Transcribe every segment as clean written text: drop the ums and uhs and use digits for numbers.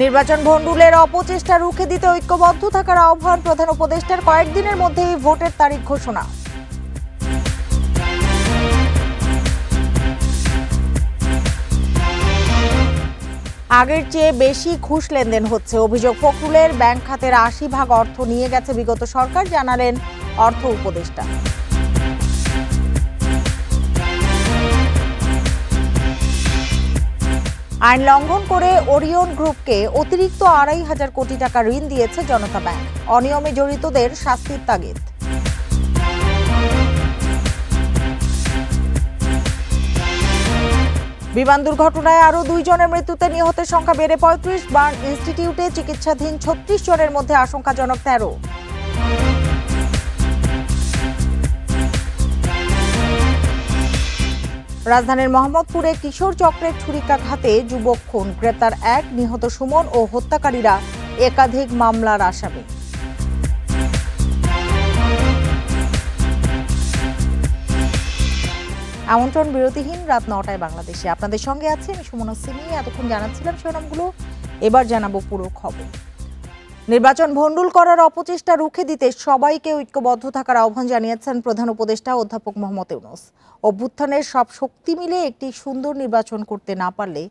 নির্বাচন ভণ্ডুলের অপচেষ্টা রুখে দিতে ঐক্যবদ্ধ থাকার আহ্বান প্রধান উপদেষ্টার। কয়েকদিনের মধ্যেই ভোটের তারিখ ঘোষণা। আগের চেয়ে বেশি ঘুষ লেনদেন হচ্ছে, অভিযোগ ফখরুলের। ব্যাংক খাতের ৮০% অর্থ নিয়ে গেছে বিগত সরকার, জানালেন অর্থ উপদেষ্টা। আইন লঙ্ঘন করে ওরিয়ন গ্রুপকে অতিরিক্ত ২৫০০ কোটি টাকা ঋণ দিয়েছে জনতা ব্যাংক, অনিয়মে জড়িতদের শাস্তির তাগিদ। বিমান দুর্ঘটনায় আরও ২ জনের মৃত্যুতে নিহতের সংখ্যা বেড়ে ৩৫। বার্ন ইনস্টিটিউটে চিকিৎসাধীন ৩৬ জনের মধ্যে আশঙ্কাজনক ১৩। রাজধানীর মোহাম্মদপুরে কিশোর চক্রের ছুরিকাঘাতে যুবক খুন, গ্রেপ্তার ১, নিহত সুমন ও হত্যাকারীরা একাধিক মামলার আসামি। আমন্ত্রণ বিরতিহীন রাত ৯টায় বাংলাদেশে। আপনাদের সঙ্গে আছে আমি সুমনা সিমি। এতক্ষণ জানাচ্ছিলাম শিরোনামগুলো, এবার জানাবো পুরো খবর। নির্বাচন ভণ্ডুল করার অপচেষ্টা রুখে দিতে সবাইকে ঐক্যবদ্ধ থাকার আহ্বান জানিয়েছেন প্রধান উপদেষ্টা অধ্যাপক মোহাম্মদ ইউনূস। অভ্যুত্থানের সব শক্তি মিলে একটি সুন্দর নির্বাচন করতে না পারলে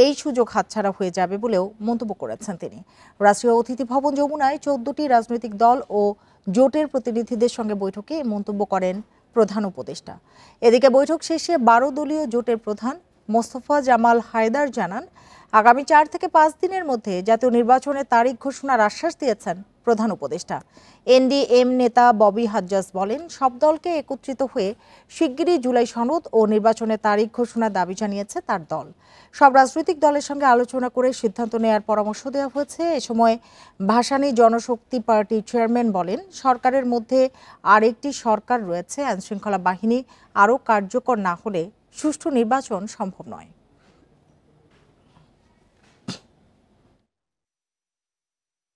এই সুযোগ হাতছাড়া হয়ে যাবে বলেও মন্তব্য করেছেন তিনি। রাষ্ট্রীয় অতিথি ভবন যমুনায় ১৪টি রাজনৈতিক দল ও জোটের প্রতিনিধিদের সঙ্গে বৈঠকে মন্তব্য করেন প্রধান উপদেষ্টা। এদিকে বৈঠক শেষে ১২ দলীয় জোটের প্রধান মোস্তফা জামাল হায়দার জানান, আগামী ৪ থেকে ৫ দিনের মধ্যে জাতীয় নির্বাচনের তারিখ ঘোষণার আশ্বাস দিয়েছেন প্রধান উপদেষ্টা। এনডিএম নেতা ববি হাজ্জাজ বলেন, সব দলকে একত্রিত হয়ে শিগগিরই জুলাই সনদ ও নির্বাচনের তারিখ ঘোষণার দাবি জানিয়েছে তার দল। সব রাজনৈতিক দলের সঙ্গে আলোচনা করে সিদ্ধান্ত নেওয়ার পরামর্শ দেওয়া হয়েছে। এ সময় ভাসানী জনশক্তি পার্টির চেয়ারম্যান বলেন, সরকারের মধ্যে আরেকটি সরকার রয়েছে, আইনশৃঙ্খলা বাহিনী আরও কার্যকর না হলে সুষ্ঠু নির্বাচন সম্ভব নয়।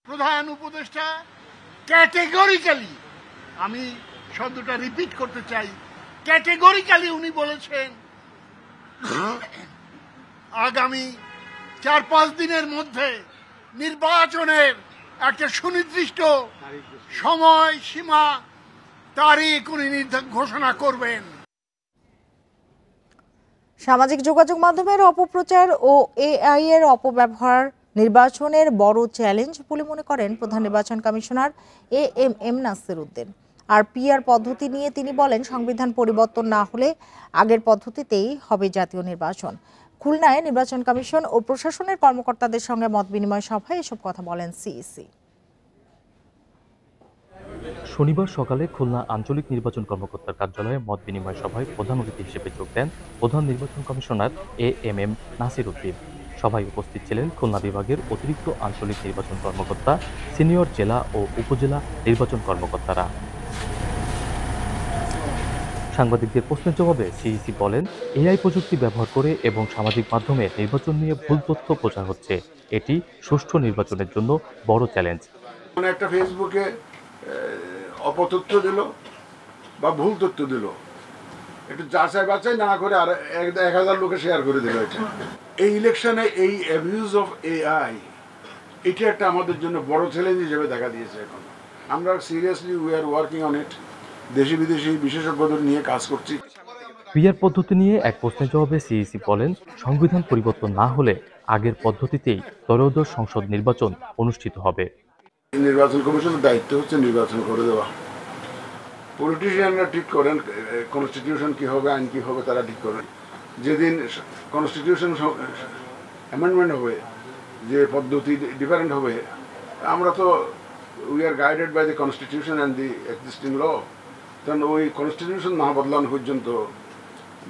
প্রধান উপদেষ্টা ক্যাটেগরিক্যালি, আমি শব্দটা রিপিট করতে চাই, ক্যাটেগরিক্যালি উনি বলেছেন আগামী ৪-৫ দিনের মধ্যে নির্বাচনের একটা সুনির্দিষ্ট সময় সীমা তারিখ উনি ঘোষণা করবেন। সামাজিক যোগাযোগ মাধ্যমের অপপ্রচার ও এআই এর অপব্যবহার নির্বাচনের বড় চ্যালেঞ্জ বলে মনে করেন প্রধান নির্বাচন কমিশনার এএমএম নাসির উদ্দিন। আর পিআর পদ্ধতি নিয়ে তিনি বলেন, সংবিধান পরিবর্তন না হলে আগের পদ্ধতিতেই হবে জাতীয় নির্বাচন। খুলনায় নির্বাচন কমিশন ও প্রশাসনের কর্মকর্তাদের সঙ্গে মত বিনিময় সভায় এসব কথা বলেন সিইসি। শনিবার সকালে খুলনা আঞ্চলিক নির্বাচন কর্মকর্তার কার্যালয়ে মত বিনিময় সভায় প্রধান অতিথি হিসেবে যোগ দেন প্রধান নির্বাচন কমিশনার এএমএম নাসির উদ্দিন। সভায় উপস্থিত ছিলেন খুলনা বিভাগের অতিরিক্ত আঞ্চলিক নির্বাচন কর্মকর্তা, সিনিয়র জেলা ও উপজেলা নির্বাচন কর্মকর্তারা। সাংবাদিকদের প্রশ্নের জবাবে সিইসি বলেন, এআই প্রযুক্তি ব্যবহার করে এবং সামাজিক মাধ্যমে নির্বাচন নিয়ে ভুল তথ্য প্রচার হচ্ছে। এটি সুষ্ঠু নির্বাচনের জন্য বড় চ্যালেঞ্জ। একটা ফেসবুকে অপতথ্য দিল বা ভুল তথ্য দিল, একটু যাচাই বাছাই না করে আর ১,০০০ লোকে শেয়ার করে দিল। এটা এই ইলেকশনে এই অ্যাবিউজ অফ এআই, এটা একটা আমাদের জন্য বড় চ্যালেঞ্জ হিসেবে দেখা দিয়েছে। এখন আমরা seriously we are working on it, দেশি বিদেশি বিশেষজ্ঞদের নিয়ে কাজ করছি। পিআর পদ্ধতি নিয়ে এক প্রশ্নের জবাবে সিইসি বলেন, সংবিধান পরিবর্তন না হলে আগের পদ্ধতিতেই ত্রয়োদশ সংসদ নির্বাচন অনুষ্ঠিত হবে। নির্বাচন কমিশনের দায়িত্ব হচ্ছে নির্বাচন করে দেওয়া। পলিটিশিয়ানরা ঠিক করেন কনস্টিটিউশন কি হবে, আইন কি হবে, তারা ঠিক করেন। যেদিন কনস্টিটিউশন অ্যামেন্ডমেন্ট হবে, যে পদ্ধতি ডিফারেন্ট হবে, আমরা তো we are guided by the constitution and the existing law. কারণ ওই কনস্টিটিউশন না বদলানো পর্যন্ত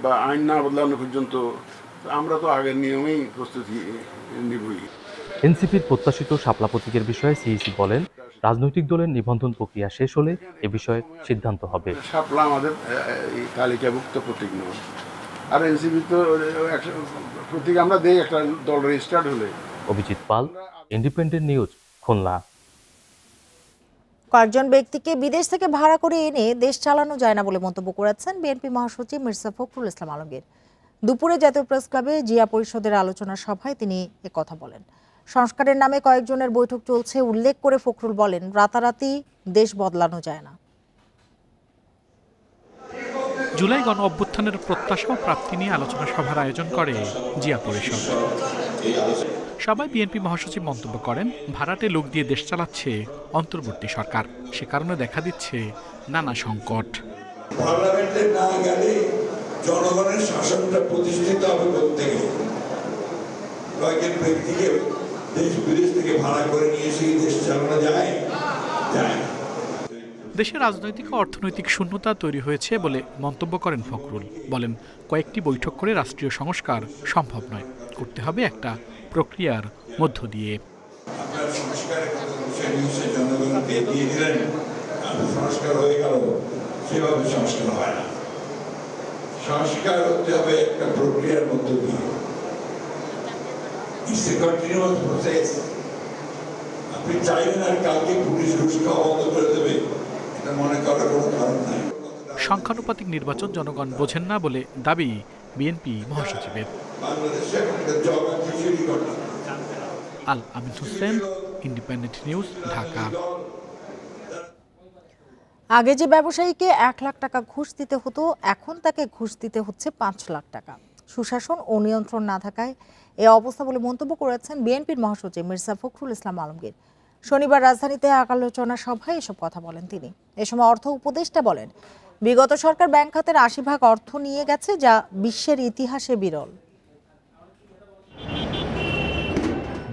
বা আইন না বদলানো পর্যন্ত আমরা তো আগের নিয়মেই প্রস্তুতি নিবই। এনসিপির প্রত্যাশিত শাপলা প্রতীকের বিষয়ে সিইসি বলেন, রাজনৈতিক দলের নিবন্ধন প্রক্রিয়া শেষ হলে এ বিষয়ে সিদ্ধান্ত হবে। শাপলা আমাদের তালিকাভুক্ত প্রতীক নয়, আর এনসিপি তো প্রতীক আমরা দেই একটা দল রেজিস্টার্ড হলে। অভিজিৎ পাল, ইন্ডিপেন্ডেন্ট নিউজ, খুলনা। কয়েকজন ব্যক্তিকে বিদেশ থেকে ভাড়া করে এনে দেশ চালানো যায় না বলে মন্তব্য করেছেন বিএনপি মহাসচিব মির্জা ফখরুল ইসলাম আলমগীর। দুপুরে জাতীয় প্রেস ক্লাবে জিয়া পরিষদের আলোচনা সভায় তিনি একথা বলেন। সংস্কারের নামে কয়েকজনের বৈঠক চলছে উল্লেখ করে ফখরুল বলেন, রাতারাতি দেশ বদলানো যায় না। জুলাই গণ অভ্যুত্থানের প্রত্যাশা ও প্রাপ্তি নিয়ে আলোচনা সভার আয়োজন করে জিয়া পরিষদ। সবাই বিএনপি মহাসচিব মন্তব্য করেন, ভাড়াটে লোক দিয়ে দেশ চালাচ্ছে অন্তর্বর্তী সরকার। সে কারণে দেখা দিচ্ছে নানা সংকট। পার্লামেন্টে না গেলে জনগণের শাসনটা প্রতিষ্ঠিত হবে প্রত্যেকে। কয়েকজন ব্যক্তিকে দেশ বিদেশ থেকে ভাড়া করে নিয়ে এসে দেশ চালানো যায় যায় না। দেশের রাজনৈতিক ও অর্থনৈতিক শূন্যতা তৈরি হয়েছে বলে মন্তব্য করেন ফখরুল। বলেন, কয়েকটি বৈঠক করে রাষ্ট্রীয় সংস্কার সম্ভব নয়, করতে হবে একটা প্রক্রিয়ার মধ্য দিয়ে। আপনার সংস্কারের কথা জনগণকে দিয়ে দিলেন, সংস্কার হয়ে গেল, সেভাবে সংস্কার হয় না। সংস্কার হতে হবে একটা প্রক্রিয়ার মধ্য দিয়ে। It's a continuous process. আপনি চাইবেন আর কালকে পুলিশ ঘুষ খাওয়া বন্ধ করে দেবে, এটা মনে করার কোনো কারণ নাই। সংখ্যানুপাতিক নির্বাচন জনগণ বোঝেন না বলে দাবি বিএনপি মহাসচিবের। বাংলাদেশে একটা জগা খিচুড়ি ঘটনা। আল আমিন হোসেন, ইন্ডিপেন্ডেন্ট নিউজ, ঢাকা। আগে যে ব্যবসায়ীকে 1 লাখ টাকা ঘুষ দিতে হতো, এখন তাকে ঘুষ দিতে হচ্ছে 5 লাখ টাকা। সুশাসন ও নিয়ন্ত্রণ না থাকায় এ অবস্থা বলে মন্তব্য করেছেন বিএনপির মহাসচিব মির্জা ফখরুল ইসলাম আলমগীর। শনিবার রাজধানীতে এক আলোচনা সভায় এসব কথা বলেন তিনি। এ সময় অর্থ উপদেষ্টা বলেন, বিগত সরকার ব্যাংক খাতের 80% অর্থ নিয়ে গেছে, যা বিশ্বের ইতিহাসে বিরল।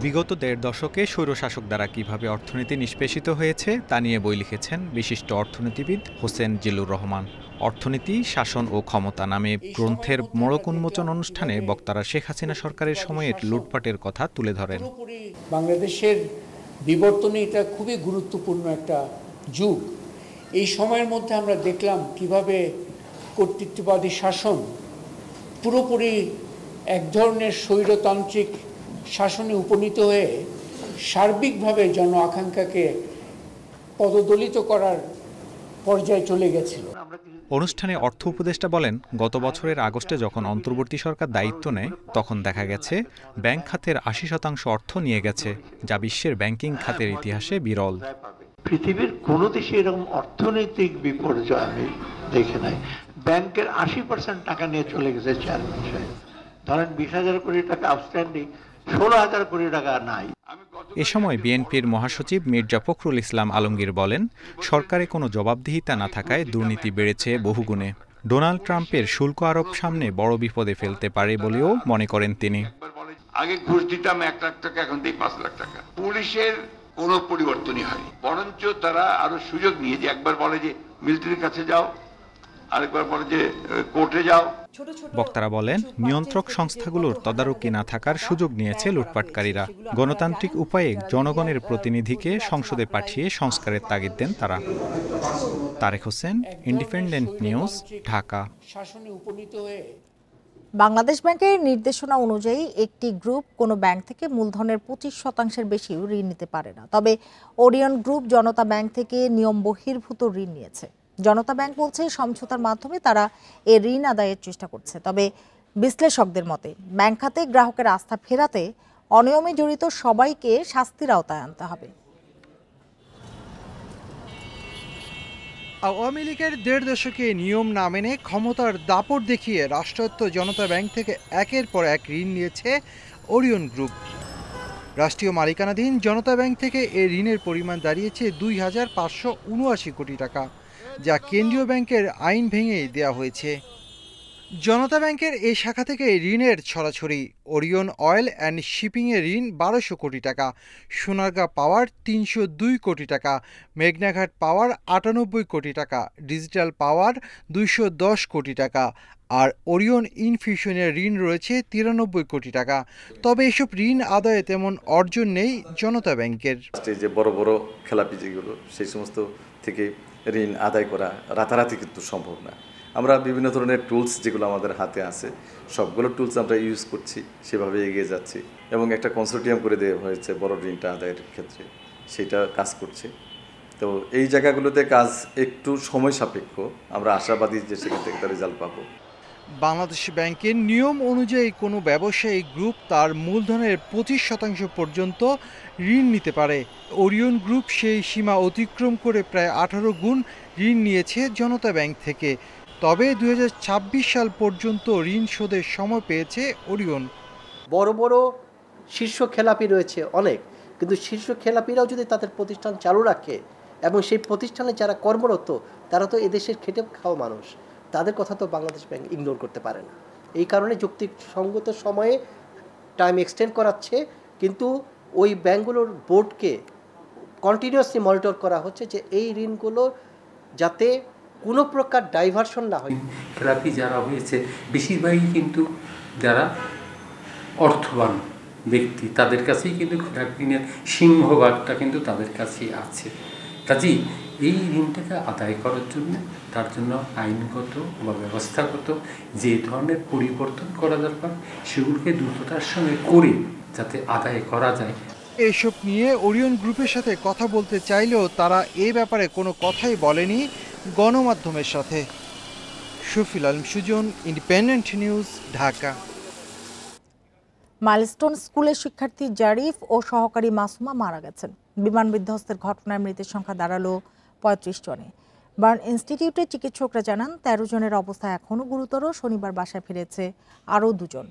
বিগত 1.5 দশকে স্বৈরশাসক দ্বারা কিভাবে অর্থনীতি নিষ্পেষিত হয়েছে তা নিয়ে বই লিখেছেন বিশিষ্ট অর্থনীতিবিদ হোসেন জিল্লুর রহমান। অর্থনীতি, শাসন ও ক্ষমতা নামে গ্রন্থের মোড়ক উন্মোচন অনুষ্ঠানে বক্তারা শেখ হাসিনা সরকারের সময়ের লুটপাটের কথা তুলে ধরেন। বাংলাদেশের বিবর্তনে এটা খুবই গুরুত্বপূর্ণ একটা যুগ। এই সময়ের মধ্যে আমরা দেখলাম কিভাবে কর্তৃত্ববাদী শাসন পুরোপুরি এক ধরনের স্বৈরতান্ত্রিক শাসনে উপনীত হয়ে সার্বিকভাবে জন আকাঙ্ক্ষাকে পদদলিত করার পর্যায়ে চলে গেছিল। অনুষ্ঠানে অর্থ উপদেষ্টা বলেন, গত বছরের আগস্টে যখন অন্তর্বর্তী সরকার দায়িত্ব নেয়, তখন দেখা গেছে ব্যাংক খাতের 80% অর্থ নিয়ে গেছে, যা বিশ্বের ব্যাংকিং খাতের ইতিহাসে বিরল। পৃথিবীর কোনো দেশে এরকম অর্থনৈতিক বিপর্যয় আমি দেখে নাই। ব্যাংকের 80% টাকা নিয়ে চলে গেছে চেয়ারম্যান সাহেব। ধরেন 20,000 কোটি টাকা আউটস্ট্যান্ডিং, 16,000 কোটি টাকা নাই। এ সময় বিএনপির মহাসচিব মির্জা ফখরুল ইসলাম আলমগীর বলেন, সরকারে কোনো জবাবদিহিতা না থাকায় দুর্নীতি বেড়েছে বহুগুণে। ডোনাল্ড ট্রাম্পের শুল্ক আরোপ সামনে বড় বিপদে ফেলতে পারে বলেও মনে করেন তিনি। আগে ঘুষ দিতাম 1 লাখ টাকা, এখন দিই 5 লাখ টাকা। পুলিশের কোনো পরিবর্তনই হয়নি, বরঞ্চ তারা আরো সুযোগ নিয়ে যে একবার বলে যে মিলিটারির কাছে যাও, আরেকবার বলে যে কোর্টে যাও। বক্তারা বলেন, নিয়ন্ত্রক সংস্থাগুলোর তদারকি না থাকার সুযোগ নিয়েছে লুটপাটকারীরা। গণতান্ত্রিক উপায়ে জনগণের প্রতিনিধিকে সংসদে পাঠিয়ে সংস্কারের তাগিদ দেন তারা। Tarek Hossain, Independent news, Dhaka. বাংলাদেশ ব্যাংকের নির্দেশনা অনুযায়ী একটি গ্রুপ কোনো ব্যাংক থেকে মূলধনের 25% বেশি ঋণ নিতে পারে না। তবে ওরিয়ন গ্রুপ জনতা ব্যাংক থেকে নিয়ম বহির্ভূত ঋণ নিয়েছে। জনতা ব্যাংক বলছে, সমঝোতার মাধ্যমে তারা এ ঋণ আদায়ের চেষ্টা করছে। তবে বিশ্লেষকদের মতে, ব্যাংক খাতে গ্রাহকের আস্থা ফেরাতে অনিয়মে জড়িত সবাইকে শাস্তির আওতায় আনতে হবে। আওয়ামী লীগের 1.5 দশকে নিয়ম না মেনে ক্ষমতার দাপট দেখিয়ে রাষ্ট্রায়ত্ত জনতা ব্যাংক থেকে একের পর এক ঋণ নিয়েছে ওরিয়ন গ্রুপ। রাষ্ট্রীয় মালিকানাধীন জনতা ব্যাংক থেকে এ ঋণের পরিমাণ দাঁড়িয়েছে 2,579 কোটি টাকা, যা কেন্দ্রীয় ব্যাংকের আইন ভেঙেই দেওয়া হয়েছে। জনতা ব্যাংকের এই শাখা থেকে ঋণের ছড়াছড়ি। ওরিয়ন অয়েল অ্যান্ড শিপিংয়ে ঋণ 1200 কোটি টাকা, সোনারগাঁ পাওয়ার 302 কোটি টাকা, মেঘনাঘাট পাওয়ার 98 কোটি টাকা, ডিজিটাল পাওয়ার 210 কোটি টাকা, আর ওরিয়ন ইনফিউশনের ঋণ রয়েছে 93 কোটি টাকা। তবে এসব ঋণ আদায়ে তেমন অর্জন নেই জনতা ব্যাংকের। যে বড় বড় খেলাপি যেগুলো, সেই সমস্ত থেকে ঋণ আদায় করা রাতারাতি কিন্তু সম্ভব না। আমরা বিভিন্ন ধরনের টুলস যেগুলো আমাদের হাতে আছে, সবগুলো টুলস আমরা ইউজ করছি, সেভাবে এগিয়ে যাচ্ছি এবং একটা কনসোর্টিয়াম করে দেওয়া হয়েছে বড় ঋণটা আদায়ের ক্ষেত্রে, সেটা কাজ করছে। তো এই জায়গাগুলোতে কাজ একটু সময় সাপেক্ষ, আমরা আশাবাদী যে সেখান থেকে তার রেজাল্ট পাবো। বাংলাদেশ ব্যাংকের নিয়ম অনুযায়ী কোনো ব্যবসায়িক গ্রুপ তার মূলধনের 25% পর্যন্ত ঋণ নিতে পারে। ওরিয়ন গ্রুপ সেই সীমা অতিক্রম করে প্রায় 18 গুণ ঋণ নিয়েছে জনতা ব্যাংক থেকে। তবে 2026 সাল পর্যন্ত ঋণ শোধের সময় পেয়েছে ওরিয়ন। বড় বড় শীর্ষ খেলাপি রয়েছে অনেক, কিন্তু শীর্ষ খেলাপিরাও যদি তাদের প্রতিষ্ঠান চালু রাখে এবং সেই প্রতিষ্ঠানে যারা কর্মরত তারা তো এদেশের খেটে খাওয়া মানুষ, তাদের কথা তো বাংলাদেশ ব্যাংক ইগনোর করতে পারে না। এই কারণে যুক্তিসঙ্গত সময়ে টাইম এক্সটেন্ড করাচ্ছে, কিন্তু ওই ব্যাংকগুলোর বোর্ডকে কন্টিনিউয়াসলি মনিটর করা হচ্ছে যে এই ঋণগুলো যাতে কোনো প্রকার ডাইভারশন না হয়। খেলাপি যারা হয়েছে বেশিরভাগই কিন্তু যারা অর্থবান ব্যক্তি, তাদের কাছেই কিন্তু ঋণের সিংহভাগটা কিন্তু তাদের কাছেই আছে। কাজেই এই ঋণটাকে আদায় করার জন্য তার জন্য আইনগত বা ব্যবস্থাগত যে ধরনের পরিবর্তন করা দরকার সেগুলোকে দ্রুততার সঙ্গে করে যাতে আদায় করা যায়। এসব নিয়ে ওরিয়ন গ্রুপের সাথে কথা বলতে চাইলেও তারা এ ব্যাপারে কোনো কথাই বলেনি গণমাধ্যমের সাথে। Shafil Alam Sujan, independent news, Dhaka. Milestone স্কুলের শিক্ষার্থী জারিফ ও সহকারী মাসুমা মারা গেছেন। বিমান বিধ্বস্তের ঘটনায় মৃতের সংখ্যা দাঁড়ালো 35 জনে। বার্ন ইনস্টিটিউটের চিকিৎসকরা জানান 13 জনের অবস্থা এখনও গুরুতর। শনিবার বাসায় ফিরেছে আরও 2 জন।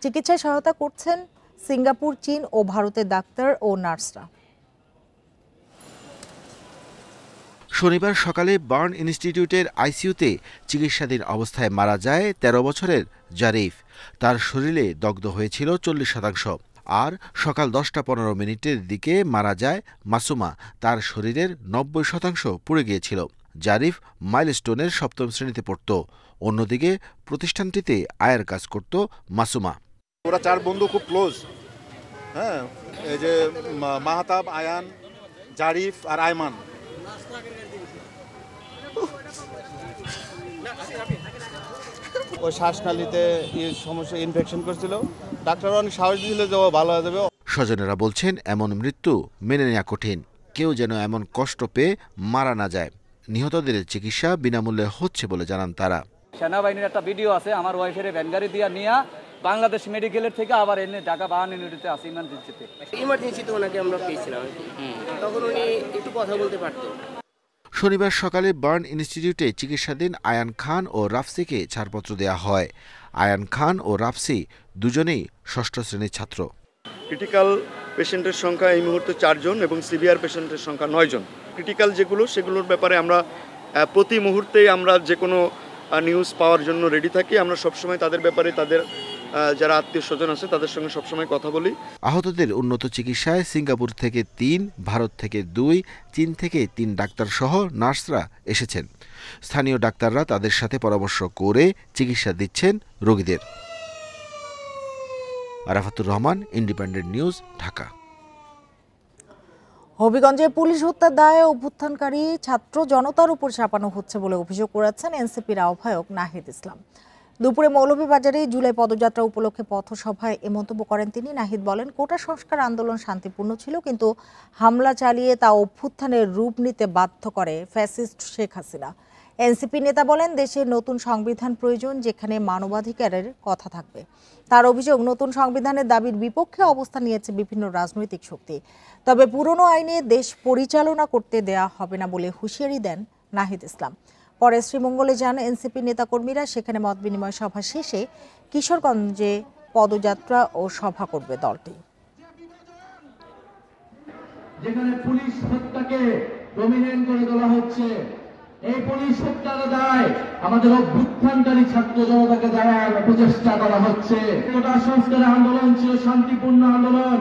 চিকিৎসায় সহায়তা করছেন সিঙ্গাপুর, চীন ও ভারতের ডাক্তার ও নার্সরা। শনিবার সকালে বার্ন ইনস্টিটিউটের আইসিইউতে চিকিৎসাধীন অবস্থায় মারা যায় 13 বছরের জারিফ। তার শরীরে দগ্ধ হয়েছিল 40%। আর সকাল 10:15 দিকে মারা যায় মাসুমা। তার শরীরের 90% পুড়ে গিয়েছিল। জারিফ মাইলস্টোনের 7ম শ্রেণীতে পড়ত। অন্যদিকে প্রতিষ্ঠানটিতে আয়ের কাজ করত মাসুমা। ওরা 4 বন্ধু খুব ক্লোজ। হ্যাঁ, এই যে মাহতাব, আয়ান, জারিফ আর আয়মান। ওই শ্বাসনালীতে সমস্যা, ইনফেকশন করছিল। ডাক্তার অনেক সাহস দিয়েছিল যে ও ভালো হয়ে যাবে। স্বজনেরা বলছেন এমন মৃত্যু মেনে নেওয়া কঠিন। কেউ যেন এমন কষ্ট পেয়ে মারা না যায়। নিহতদের চিকিৎসা বিনামূল্যে হচ্ছে বলে জানান তারা। সেনাবাহিনীর একটা ভিডিও আছে, আমার ওয়াইফের ভ্যানগাড়ি দিয়ে নিয়ে বাংলাদেশ মেডিকেলের থেকে আবার এনে ঢাকা বাহান ইউনিটিতে আসে ইমার্জেন্সিতে ওনাকে আমরা পেয়েছিলাম, তখন উনি একটু কথা বলতে পারতো। শনিবার সকালে বার্ন ইনস্টিটিউটে চিকিৎসাধীন আয়ান খান ও রাফসিকে ছাড়পত্র দেওয়া হয়। আয়ান খান ও রাফসি দুজনেই 6ষ্ঠ শ্রেণীর ছাত্র। ক্রিটিক্যাল পেশেন্টের সংখ্যা এই মুহূর্তে 4 জন এবং সিভিয়ার পেশেন্টের সংখ্যা 9 জন। ক্রিটিক্যাল সেগুলোর ব্যাপারে আমরা প্রতি মুহূর্তেই আমরা যে কোনো নিউজ পাওয়ার জন্য রেডি থাকি। আমরা সবসময় তাদের ব্যাপারে তাদের যারা আত্মীয় স্বজন আছে তাদের সঙ্গে সবসময় কথা বলি। আহতদের উন্নত চিকিৎসায় সিঙ্গাপুর থেকে 3, ভারত থেকে 2, চীন থেকে 3 ডাক্তার সহ নার্সরা এসেছেন। স্থানীয় ডাক্তাররা তাদের সাথে পরামর্শ করে চিকিৎসা দিচ্ছেন রোগীদের। Arafatur Rahman, Independent news, Dhaka. হবিগঞ্জে পুলিশ হত্যার দায়ে অভ্যুত্থানকারী ছাত্র জনতার উপর চাপানো হচ্ছে বলে অভিযোগ করেছেন এনসিপির আহ্বায়ক নাহিদ ইসলাম। দুপুরে মৌলভীবাজারে জুলাই পদযাত্রা উপলক্ষে পথসভায় এ মন্তব্য করেন তিনি। নাহিদ বলেন, কোটা সংস্কার আন্দোলন শান্তিপূর্ণ ছিল, কিন্তু হামলা চালিয়ে তা অভ্যুত্থানের রূপ নিতে বাধ্য করে ফ্যাসিস্ট শেখ হাসিনা। এনসিপি নেতা বলেন, দেশের নতুন সংবিধান প্রয়োজন, যেখানে মানবাধিকারের কথা থাকবে। তার অভিযোগ, নতুন সংবিধানের দাবির বিপক্ষে অবস্থান নিয়েছে বিভিন্ন রাজনৈতিক শক্তি। তবে পুরনো আইনে দেশ পরিচালনা করতে দেয়া হবে না বলে হুঁশিয়ারি দেন নাহিদ ইসলাম। পরে শ্রীমঙ্গলে যান এনসিপি নেতাকর্মীরা। সেখানে মত বিনিময় সভা শেষে কিশোরগঞ্জে পদযাত্রা ও সভা করবে দলটি। যেখানে পুলিশ হত্যাকে প্রমিনেন্ট করে তোলা হচ্ছে, এই পুলিশ হত্যার দায় আমাদের অভ্যুত্থানকারী ছাত্র জনতাকে দেওয়ার প্রচেষ্টা করা হচ্ছে। কোটা সংস্কার আন্দোলন ছিল শান্তিপূর্ণ আন্দোলন।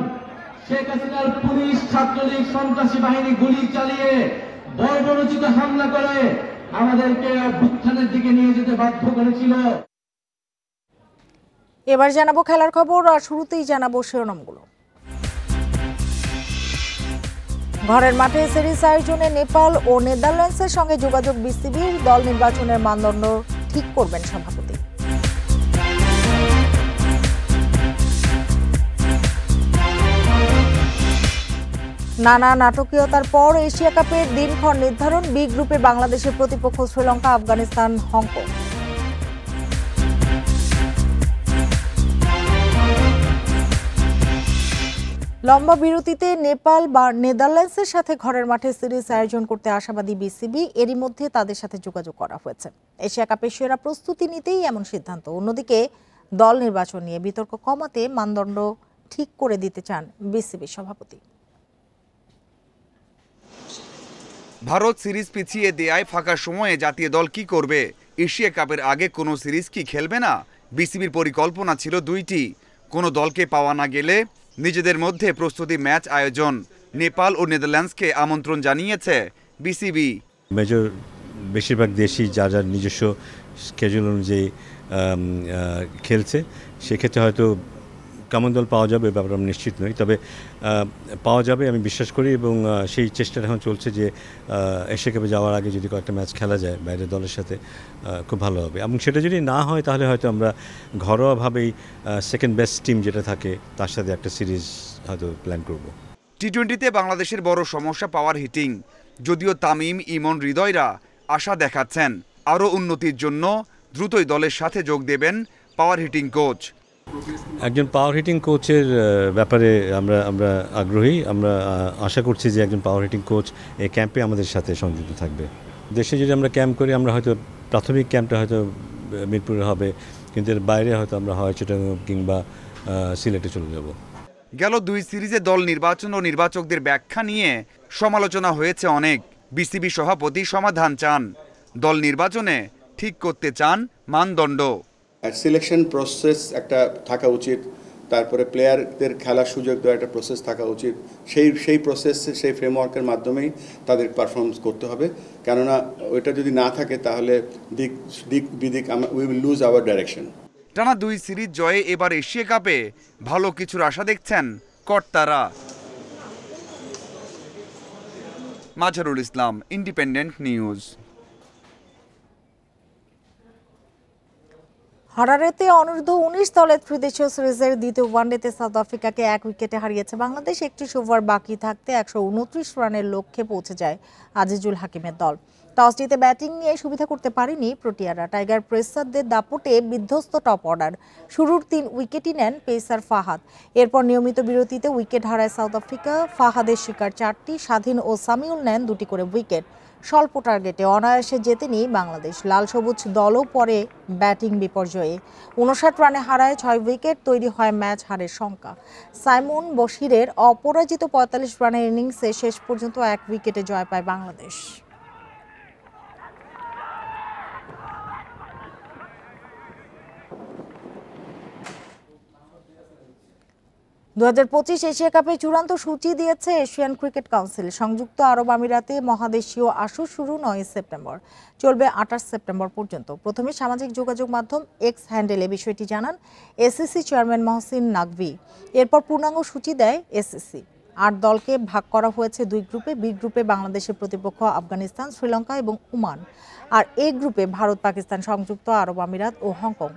শেখ হাসিনার পুলিশ ছাত্রলীগ সন্ত্রাসী বাহিনী গুলি চালিয়ে বর্বরোচিত হামলা করে আমাদেরকে অভ্যুত্থানের দিকে নিয়ে যেতে বাধ্য করেছিল। এবার জানাবো খেলার খবর, আর শুরুতেই জানাবো শিরোনামগুলো। ঘরের মাঠে সিরিজ আয়োজনে নেপাল ও নেদারল্যান্ডসের সঙ্গে যোগাযোগ বিসিবির। দল নির্বাচনের মানদণ্ড ঠিক করবেন সভাপতি। নানা নাটকীয়তার পর এশিয়া কাপের দিনক্ষণ নির্ধারণ। বি গ্রুপে বাংলাদেশের প্রতিপক্ষ শ্রীলঙ্কা, আফগানিস্তান, হংকং। লম্বা বিরতিতে নেপাল বা নেদারল্যান্ডসের সাথে ঘরের মাঠে সিরিজ আয়োজন করতে আশাবাদী বিসিবি, এরই মধ্যে তাদের সাথে যোগাযোগ করা হয়েছে। এশিয়া কাপের সেরা প্রস্তুতি নিতেই এমন সিদ্ধান্ত। অন্যদিকে দল নির্বাচন নিয়ে বিতর্ক কমাতে মানদণ্ড ঠিক করে দিতে চান বিসিবি সভাপতি। ভারত সিরিজ পিছিয়ে দেয়ায় ফাঁকা সময়ে জাতীয় দল কি করবে? এশিয়া কাপের আগে কোনো সিরিজ কি খেলবে না? বিসিবির পরিকল্পনা ছিল দুইটি। কোনো দলকে পাওয়া না গেলে নিজেদের মধ্যে প্রস্তুতি ম্যাচ আয়োজন। নেপাল ও নেদারল্যান্ডসকে আমন্ত্রণ জানিয়েছে বিসিবি। মেজর বেশিরভাগ দেশই যার যার নিজস্ব স্কেজুল অনুযায়ী খেলছে, সেক্ষেত্রে হয়তো কেমন দল পাওয়া যাবে ব্যাপারে আমি নিশ্চিত নই, তবে পাওয়া যাবে আমি বিশ্বাস করি, এবং সেই চেষ্টাটা এখন চলছে যে এশিয়া কাপে যাওয়ার আগে যদি কয়েকটা ম্যাচ খেলা যায় বাইরের দলের সাথে খুব ভালো হবে। এবং সেটা যদি না হয় তাহলে হয়তো আমরা ঘরোয়াভাবেই সেকেন্ড বেস্ট টিম যেটা থাকে তার সাথে একটা সিরিজ হয়তো প্ল্যান করব। টি-20তে বাংলাদেশের বড় সমস্যা পাওয়ার হিটিং। যদিও তামিম, ইমন, হৃদয়রা আশা দেখাচ্ছেন আরও উন্নতির জন্য দ্রুতই দলের সাথে যোগ দেবেন পাওয়ার হিটিং কোচ। একজন পাওয়ার হিটিং কোচের ব্যাপারে আমরা আগ্রহী। আমরা আশা করছি যে একজন পাওয়ার হিটিং কোচ এই ক্যাম্পে আমাদের সাথে সংযুক্ত থাকবে। দেশে যদি আমরা ক্যাম্প করি, আমরা হয়তো প্রাথমিক ক্যাম্পটা হয়তো মিরপুরে হবে, কিন্তু এর বাইরে হয়তো আমরা হয় চিটাগাং কিংবা সিলেটে চলে যাব। গেল দুই সিরিজে দল নির্বাচন ও নির্বাচকদের ব্যাখ্যা নিয়ে সমালোচনা হয়েছে অনেক। বিসিবি সভাপতি সমাধান চান, দল নির্বাচনে ঠিক করতে চান মানদণ্ড। সিলেকশন প্রসেস একটা থাকা উচিত, তারপরে প্লেয়ারদের খেলার সুযোগ দেওয়ার একটা প্রসেস থাকা উচিত। সেই প্রসেস, সেই ফ্রেমওয়ার্কের মাধ্যমেই তাদের পারফরমেন্স করতে হবে। কেননা ওইটা যদি না থাকে তাহলে দিক বিদিক we will lose our direction. টানা দুই সিরিজ জয়ে এবার এশিয়া কাপে ভালো কিছুর আশা দেখছেন কর্তারা। Mazharul Islam, independent news. হারারেতে অনূর্ধ্ব 19 দলের ত্রিদেশীয় সিরিজের দ্বিতীয় ওয়ানডেতে সাউথ আফ্রিকাকে 1 উইকেটে হারিয়েছে বাংলাদেশ। 31 ওভার বাকি থাকতে 129 রানের লক্ষ্যে পৌঁছে যায় আজিজুল হাকিমের দল। টস জিতে ব্যাটিং নিয়ে সুবিধা করতে পারেনি প্রোটিয়ারা। টাইগার পেসারদের দাপটে বিধ্বস্ত টপ অর্ডার। শুরুর 3 উইকেটই নেন পেসার ফাহাদ। এরপর নিয়মিত বিরতিতে উইকেট হারায় সাউথ আফ্রিকা। ফাহাদের শিকার 4টি, স্বাধীন ও সামিউল নেন 2টি করে উইকেট। স্বল্প টার্গেটে অনায়াসে জেতেনি বাংলাদেশ। লাল সবুজ দলও পরে ব্যাটিং বিপর্যয়ে 59 রানে হারায় 6 উইকেট। তৈরি হয় ম্যাচ হারের শঙ্কা। সাইমন বশিরের অপরাজিত 45 রানের ইনিংসে শেষ পর্যন্ত 1 উইকেটে জয় পায় বাংলাদেশ। 2025 এশিয়া কাপে চূড়ান্ত সূচি দিয়েছে এশিয়ান ক্রিকেট কাউন্সিল। সংযুক্ত আরব আমিরাতে মহাদেশীয় আসর শুরু 9 সেপ্টেম্বর, চলবে 28 সেপ্টেম্বর পর্যন্ত। প্রথমে সামাজিক যোগাযোগ মাধ্যম এক্স হ্যান্ডেলে বিষয়টি জানান এসিসি চেয়ারম্যান মহসিন নাকভি। এরপর পূর্ণাঙ্গ সূচি দেয় এসিসি। 8 দলকে ভাগ করা হয়েছে 2 গ্রুপে। বি গ্রুপে বাংলাদেশের প্রতিপক্ষ আফগানিস্তান, শ্রীলঙ্কা এবং ওমান। আর এ গ্রুপে ভারত, পাকিস্তান, সংযুক্ত আরব আমিরাত ও হংকং।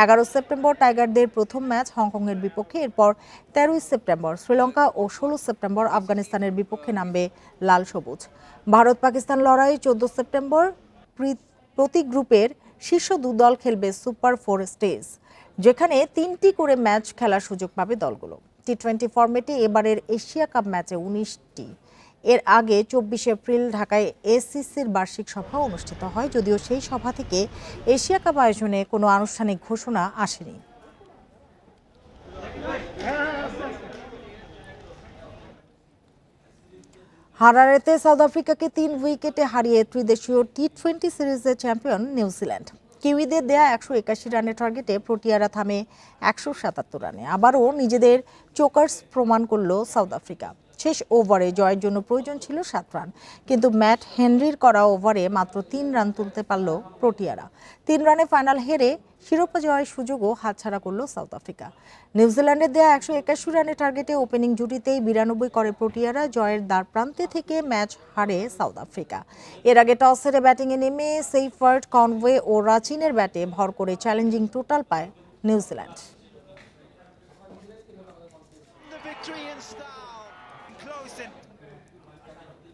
11 সেপ্টেম্বর টাইগারদের প্রথম ম্যাচ হংকংয়ের বিপক্ষে। এরপর 13 সেপ্টেম্বর শ্রীলঙ্কা ও 16 সেপ্টেম্বর আফগানিস্তানের বিপক্ষে নামবে লাল সবুজ। ভারত পাকিস্তান লড়াই 14 সেপ্টেম্বর। প্রতি গ্রুপের শীর্ষ 2 দল খেলবে সুপার 4 স্টেজ, যেখানে 3টি করে ম্যাচ খেলার সুযোগ পাবে দলগুলো। টি-20 ফরম্যাটে এবারের এশিয়া কাপ ম্যাচে 19টি। এর আগে 24 এপ্রিল ঢাকায় এসিসির বার্ষিক সভা অনুষ্ঠিত হয়, যদিও সেই সভা থেকে এশিয়া কাপ আয়োজনে কোনো আনুষ্ঠানিক ঘোষণা আসেনি। হারারেতে সাউথ আফ্রিকাকে 3 উইকেটে হারিয়ে ত্রিদেশীয় টি-20 সিরিজের চ্যাম্পিয়ন নিউজিল্যান্ড। কিউইদের দেয়া 181 রানের টার্গেটে প্রোটিয়ারা থামে 177 রানে। আবারও নিজেদের চোকার্স প্রমাণ করল সাউথ আফ্রিকা। শেষ ওভারে জয়ের জন্য প্রয়োজন ছিল 7 রান, কিন্তু ম্যাট হেনরির করা ওভারে মাত্র 3 রান তুলতে পারল প্রোটিয়ারা। 3 রানে ফাইনাল হেরে শিরোপা জয়ের সুযোগও হাতছাড়া করল সাউথ আফ্রিকা। নিউজিল্যান্ডের দেয়া 181 রানের টার্গেটে ওপেনিং জুটিতেই 92 করে প্রোটিয়ারা। জয়ের দ্বার প্রান্তে থেকে ম্যাচ হারে সাউথ আফ্রিকা। এর আগে টস হেরে ব্যাটিংয়ে নেমে সেইফার্ট, কনওয়ে ও রাচিনের ব্যাটে ভর করে চ্যালেঞ্জিং টোটাল পায় নিউজিল্যান্ড।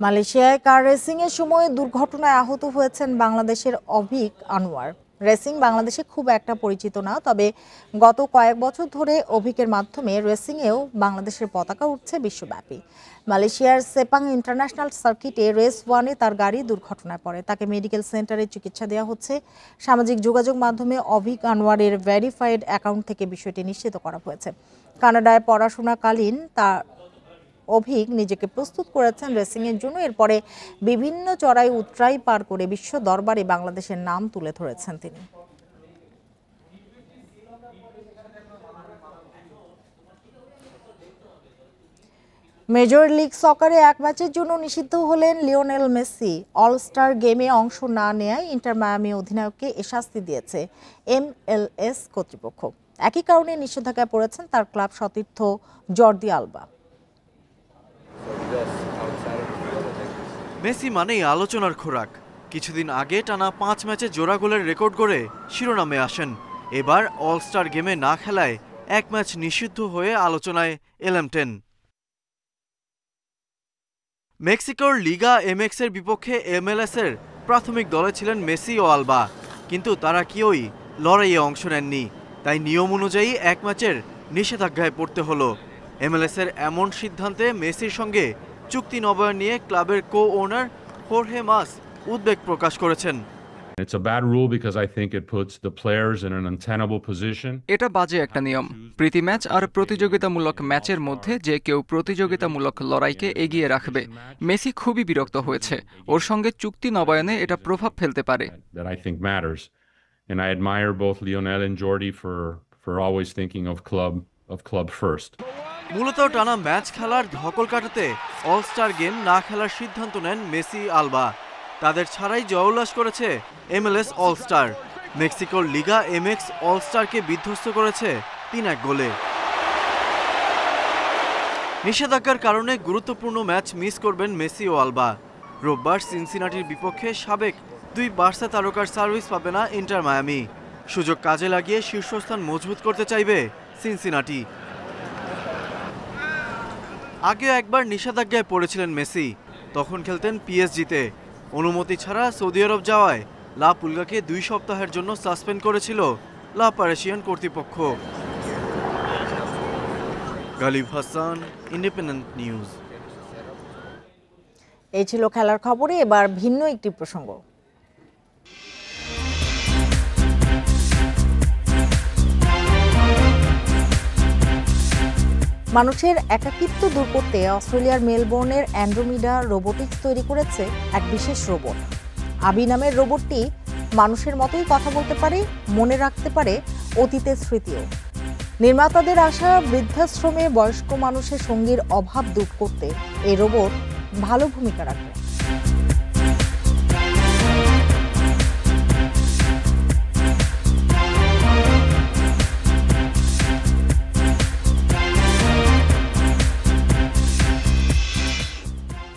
মালয়েশিয়ায় কার রেসিং এর সময় দুর্ঘটনায় আহত হয়েছেন বাংলাদেশের অভিক আনোয়ার। রেসিং বাংলাদেশে খুব একটা পরিচিত না, তবে গত কয়েক বছর ধরে অভিকের মাধ্যমে রেসিংয়েও বাংলাদেশের পতাকা উঠছে বিশ্বব্যাপী। মালয়েশিয়ার সেপাং ইন্টারন্যাশনাল সার্কিটে রেস 1-এ তার গাড়ি দুর্ঘটনায় পড়ে, তাকে মেডিকেল সেন্টারে চিকিৎসা দেওয়া হচ্ছে। সামাজিক যোগাযোগ মাধ্যমে অভিক আনোয়ারের ভেরিফাইড অ্যাকাউন্ট থেকে বিষয়টি নিশ্চিত করা হয়েছে। কানাডায় পড়াশোনাকালীন তার অভিক নিজেকে প্রস্তুত করেছেন রেসিংয়ের জন্য। এরপরে বিভিন্ন চড়াই উতরাই পার করে বিশ্ব দরবারে বাংলাদেশের নাম তুলে ধরেছেন তিনি। মেজর লিগ সকারে এক ম্যাচের জন্য নিষিদ্ধ হলেন লিওনেল মেসি। অলস্টার গেমে অংশ না নেয়ায় ইন্টার মায়ামি অধিনায়ককে এ শাস্তি দিয়েছে MLS কর্তৃপক্ষ। একই কারণে নিষেধাজ্ঞায় পড়েছেন তার ক্লাব সতীর্থ জর্দি আলবা। মেসি মানেই আলোচনার খোরাক। কিছুদিন আগে টানা 5 ম্যাচে জোড়া গোলের রেকর্ড গড়ে শিরোনামে আসেন। এবার অলস্টার গেমে না খেলায় এক ম্যাচ নিষিদ্ধ হয়ে আলোচনায় LM10। মেক্সিকোর লিগা MX এর বিপক্ষে MLS এর প্রাথমিক দলে ছিলেন মেসি ও আলবা, কিন্তু তারা কেউই লড়াইয়ে অংশ নেননি। তাই নিয়ম অনুযায়ী এক ম্যাচের নিষেধাজ্ঞায় পড়তে হলো। MLS এর এমন সিদ্ধান্তে মেসির সঙ্গে চুক্তি নবায়ন নিয়ে ক্লাবের কো-ওনার হোর্হে মাস উদ্বেগ প্রকাশ করেছেন। It's a bad rule because I think it puts the players in an untenable position. এটা বাজে একটা নিয়ম। প্রীতি ম্যাচ আর প্রতিযোগিতামূলক ম্যাচের মধ্যে যে কেউ প্রতিযোগিতামূলক লড়াইকে এগিয়ে রাখবে। মেসি খুবই বিরক্ত হয়েছে। ওর সঙ্গে চুক্তি নবায়নে এটা প্রভাব ফেলতে পারে। That I think matters. And I admire both Lionel and Jordi for always thinking of club first. মূলত টানা ম্যাচ খেলার ধকল কাটাতে অলস্টার গেম না খেলার সিদ্ধান্ত নেন মেসি আলবা। তাদের ছাড়াই জয়োল্লাস করেছে MLS অলস্টার। মেক্সিকোর লিগা MX অলস্টারকে বিধ্বস্ত করেছে 3-1 গোলে। নিষেধাজ্ঞার কারণে গুরুত্বপূর্ণ ম্যাচ মিস করবেন মেসি ও আলবা। রোববার সিনসিনাটির বিপক্ষে সাবেক 2 বার্সা তারকার সার্ভিস পাবে না ইন্টার মায়ামি। সুযোগ কাজে লাগিয়ে শীর্ষস্থান মজবুত করতে চাইবে সিনসিনাটি। আগেও একবার নিষেধাজ্ঞায় পড়েছিলেন মেসি, তখন খেলতেন PSG-তে। অনুমতি ছাড়া সৌদি আরব যাওয়ায় লা পুলগাকে 2 সপ্তাহের জন্য সাসপেন্ড করেছিল লা পারেশিয়ান কর্তৃপক্ষ। Galib Hasan, independent news. এই ছিল খেলার খবরে। এবার ভিন্ন একটি প্রসঙ্গ। মানুষের একাকিত্ব দূর করতে অস্ট্রেলিয়ার মেলবোর্নের অ্যান্ড্রোমিডা রোবোটিক্স তৈরি করেছে এক বিশেষ রোবট। আবি নামের রোবটটি মানুষের মতোই কথা বলতে পারে, মনে রাখতে পারে অতীতের স্মৃতিও। নির্মাতাদের আশা, বৃদ্ধাশ্রমে বয়স্ক মানুষের সঙ্গীর অভাব দূর করতে এই রোবট ভালো ভূমিকা রাখবে।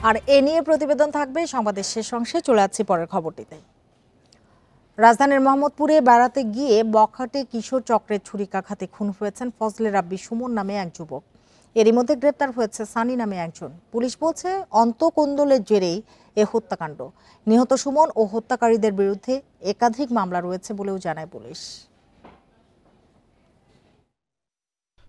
আর এ নিয়ে প্রতিবেদন থাকবে সংবাদের শেষ অংশে। চলে যাচ্ছি পরের খবরটিতে। রাজধানীর মোহাম্মদপুরে বেড়াতে গিয়ে বখাটে কিশোর চক্রের ছুরিকাঘাতে খুন হয়েছেন ফজলে রাব্বি সুমন নামে এক যুবক। এরই মধ্যে গ্রেপ্তার হয়েছে সানি নামে একজন। পুলিশ বলছে অন্তঃকোন্দলের জেরেই এ হত্যাকাণ্ড। নিহত সুমন ও হত্যাকারীদের বিরুদ্ধে একাধিক মামলা রয়েছে বলেও জানায় পুলিশ।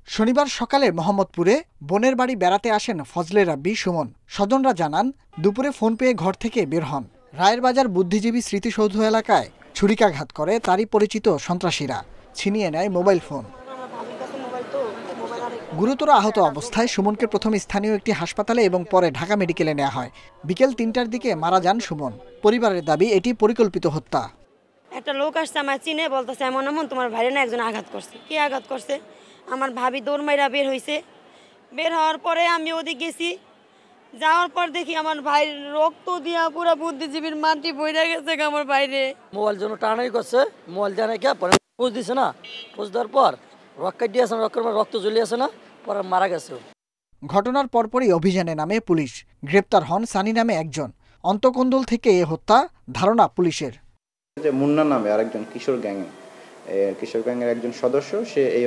শনিবার সকালে মোহাম্মদপুরে বোনের বাড়ি বেড়াতে আসেন ফজলে রাব্বি সুমন। স্বজনরা জানান দুপুরে ফোন পেয়ে ঘর থেকে বের হন। রায়ের বাজার বুদ্ধিজীবী স্মৃতিসৌধ এলাকায় ছুরিকাঘাত করে তারই পরিচিত সন্ত্রাসীরা, ছিনিয়ে নেয় মোবাইল ফোন। গুরুতর আহত অবস্থায় সুমনকে প্রথমে স্থানীয় একটি হাসপাতালে এবং পরে ঢাকা মেডিকেলে নেওয়া হয়। বিকেল 3টার দিকে মারা যান সুমন। পরিবারের দাবি এটি পরিকল্পিত হত্যা। একটা লোক আসছে আমার চিনে, বলতেছে এমন এমন তোমার ভাইরে না একজন আঘাত করছে। কি আঘাত করছে? আমার ভাবি দৌড় মাইরা বের হয়েছে। বের হওয়ার পরে আমি ওদিকে গেছি, যাওয়ার পর দেখি আমার ভাইয়ের রক্ত দিয়া পুরো বুদ্ধিজীবীর মাটি বইরা গেছে আমার বাইরে। মোবাইল জন্য টানাই করছে, মোবাইল দেয় নাকি পরে পোজ দিছে না, পোজ দেওয়ার পর রক্ত দিয়েছে, রক্ত জ্বলিয়ে আছে না, পরে মারা গেছে। ঘটনার পরপরই অভিযানে নামে পুলিশ। গ্রেপ্তার হন সানি নামে একজন। অন্তঃকোন্দল থেকে এ হত্যা ধারণা পুলিশের। যে মুন্না নামে আরেকজন কিশোর গ্যাংয়ের একজন সদস্য, সে এই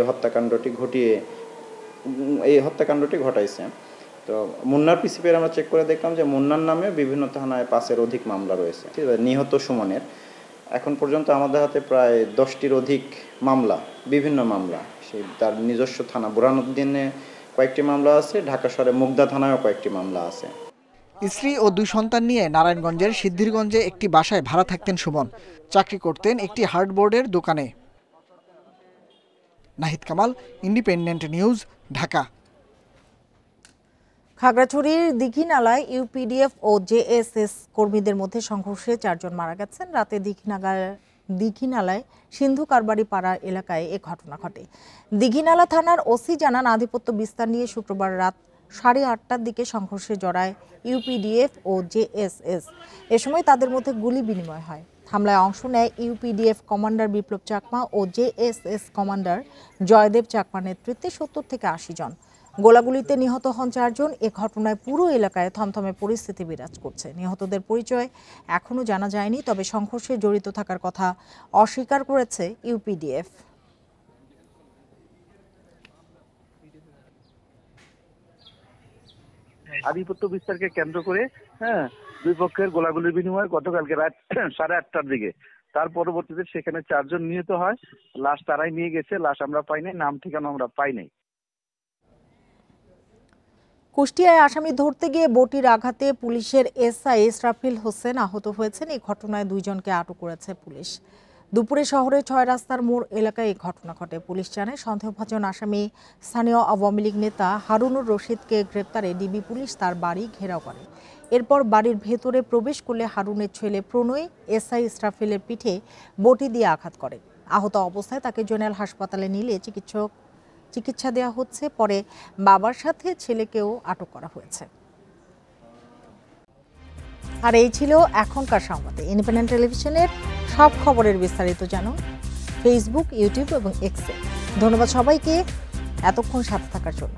হত্যাকাণ্ডটি ঘটাইছে। তো মুন্নার পিসিপির আমরা চেক করে দেখলাম যে মুন্নার নামে বিভিন্ন থানায় 5-এর অধিক মামলা রয়েছে। নিহত সুমনের এখন পর্যন্ত আমাদের হাতে প্রায় 10টির অধিক মামলা, বিভিন্ন মামলা। সেই তার নিজস্ব থানা বুরহানুদ্দিনে কয়েকটি মামলা আছে, ঢাকা শহরে মুগদা থানায়ও কয়েকটি মামলা আছে। স্ত্রী ও 2 সন্তান নিয়ে নারায়ণগঞ্জের সিদ্ধিরগঞ্জে একটি বাসায় ভাড়া থাকতেন সুমন। চাকরি করতেন একটি হার্ডবোর্ডের দোকানে। Nahid Kamal, independent news, Dhaka. খাগড়াছড়ির দীঘিনালায় ইউপিডিএফ ও জেএসএস কর্মীদের মধ্যে সংঘর্ষে 4 জন মারা গেছেন। রাতে দীঘিনালায় সিন্ধু কারবারি পাড়া এলাকায় এ ঘটনা ঘটে। দীঘিনালা থানার ওসি জানান, আধিপত্য বিস্তার নিয়ে শুক্রবার রাত 8:30টার দিকে সংঘর্ষে জড়ায় ইউপিডিএফ ও জেএসএস। এ সময় তাদের মধ্যে গুলি বিনিময় হয়। হামলায় অংশ নেয় ইউপিডিএফ কমান্ডার বিপ্লব চাকমা ও জেএসএস কমান্ডার জয়দেব চাকমার নেতৃত্বে 70 থেকে 80 জন। গোলাগুলিতে নিহত হন 4 জন। এ ঘটনায় পুরো এলাকায় থমথমে পরিস্থিতি বিরাজ করছে। নিহতদের পরিচয় এখনো জানা যায়নি, তবে সংঘর্ষে জড়িত থাকার কথা অস্বীকার করেছে ইউপিডিএফ। আধিপত্য বিস্তারকে কেন্দ্র করে দুই পক্ষের গোলাগুলির বিনিময় গতকালকে রাত 8:30টার দিকে। তার পরবর্তীতে সেখানে 4 জন নিহত হয়। লাশ তারাই নিয়ে গেছে, লাশ আমরা পাই নাই, নাম ঠিকানা আমরা পাই নাই। কুষ্টিয়ায় আসামি ধরতে গিয়ে বটির আঘাতে পুলিশের এসআই ইসরাফিল হোসেন আহত হয়েছেন। এই ঘটনায় 2 জনকে আটক করেছে পুলিশ। দুপুরে শহরের 6 রাস্তার মোড় এলাকায় এই ঘটনা ঘটে। পুলিশ জানায়, সন্দেহভাজন আসামি স্থানীয় আওয়ামী লীগ নেতা হারুনুর রশিদকে গ্রেপ্তারে ডিবি পুলিশ তার বাড়ি ঘেরাও করে। এরপর বাড়ির ভেতরে প্রবেশ করলে হারুনের ছেলে প্রণয় এসআই ইসরাফিলের পিঠে বটি দিয়ে আঘাত করে। আহত অবস্থায় তাকে জেনারেল হাসপাতালে নিলে চিকিৎসা দেওয়া হচ্ছে। পরে বাবার সাথে ছেলেকেও আটক করা হয়েছে। আর এই ছিল এখনকার সংবাদে। ইন্ডিপেন্ডেন্ট টেলিভিশনের সব খবরের বিস্তারিত জানুন ফেসবুক, ইউটিউব এবং এক্সে। ধন্যবাদ সবাইকে এতক্ষণ সাথে থাকার জন্য।